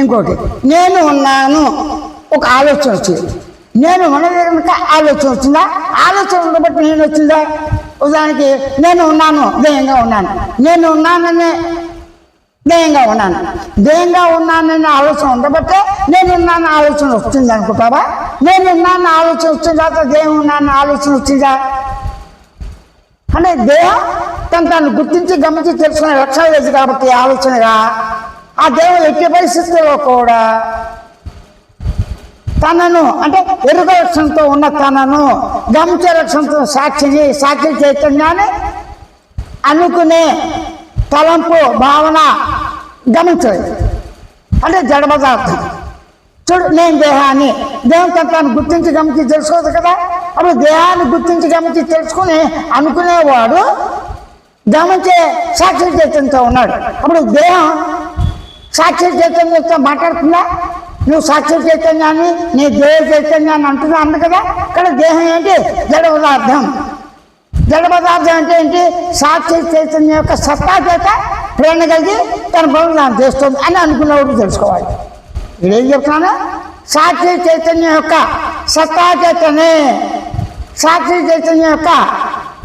ఇంకోటి నేను ఉన్నాను, ఒక ఆలోచన వచ్చింది. నేను ఉన్నది కనుక ఆలోచన వచ్చిందా? ఆలోచన ఉండబట్టి నేను వచ్చిందా? ఉదాహరణకి నేను ఉన్నాను, ధ్యేయంగా ఉన్నాను. నేను ఉన్నాననే ధ్యేయంగా ఉన్నాను. ధ్యేయంగా ఉన్నాననే ఆలోచన ఉండబట్టే నేనున్నాను ఆలోచన వచ్చింది అనుకుంటావా? నేనున్నాను ఆలోచన వచ్చిన తర్వాత దేహం ఉన్నాను ఆలోచన వచ్చిందా? అంటే దేహం తను గుర్తించి గమనించి తెలుసుకునే లక్షణాలు లేదు కాబట్టి ఆలోచనగా ఆ దేహం ఎట్టి పరిస్థితుల్లో కూడా తనను అంటే ఎరుక లక్షణంతో ఉన్న తనను గమనించే లక్షణంతో సాక్షి చైతన్యాన్ని అనుకునే తలంపు భావన గమనించలేదు. అంటే జడ పదార్థం. చూడు, నేను దేహాన్ని దేహం తను గుర్తించి గమనించి తెలుసుకోదు కదా. అప్పుడు దేహాన్ని గుర్తించి గమనించి తెలుసుకుని అనుకునేవాడు గమనించే సాక్షి చైతన్యంతో ఉన్నాడు. అప్పుడు దేహం సాక్షి చైతన్యంతో మాట్లాడుతుందా? నువ్వు సాక్షి చైతన్యాన్ని నీ దేహ చైతన్యాన్ని అంటున్నా అంది కదా. ఇక్కడ దేహం ఏంటి? జడ పదార్థం. జడ పదార్థం అంటే ఏంటి? సాక్షి చైతన్యం యొక్క సత్తా చేత ప్రేరణ కలిగి తన పనులు దాన్ని చేస్తుంది అని అనుకున్నవాడు తెలుసుకోవాలి. ఇదేం చెప్తున్నాను? సాక్షి చైతన్యం యొక్క సత్తా చేతనే సాక్షి చైతన్యం యొక్క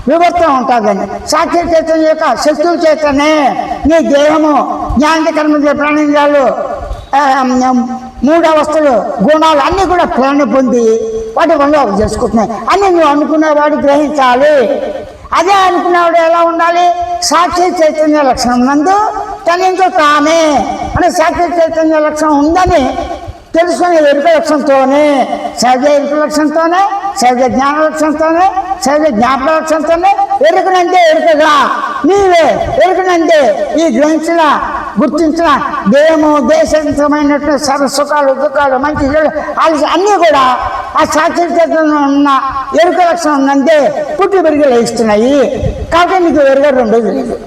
వివర్తం ఉంటుందని, సాక్షి చైతన్యం యొక్క శక్తుల చేతనే నీ దేహము జ్ఞాన కర్మ ప్రాణేంద్రియాలు మూడు అవస్థలు గుణాలు అన్నీ కూడా ప్రేరణ పొంది వాటి వల్ల చేసుకుంటున్నాయి అని నువ్వు అనుకునేవాడు గ్రహించాలి. అదే అనుకునేవాడు ఎలా ఉండాలి? సాక్షి చైతన్య లక్షణం నందు తనంతో తానే అంటే సాక్షి చైతన్య లక్షణం ఉందని తెలుసుకునే ఎరుక లక్షణంతోనే, సహజ ఎరుక లక్షణంతోనే, సహజ జ్ఞాన లక్షణంతోనే, సహజ జ్ఞాపక లక్షణంతోనే ఎరుకనంటే ఎరుకగా నీవే ఎరుకనంటే ఈ గ్రహించిన గుర్తించిన దేహము దేశమైనటువంటి సర్వ సుఖాలు దుఃఖాలు మంచి ఆలోచన అన్నీ కూడా ఆ సాక్షి చైతన్యంలో ఉన్న ఎరుక లక్షణం నందే పుట్టి పెరిగి లయిస్తున్నాయి. కాబట్టి నీకు ఎరుక రెండో తెలియదు.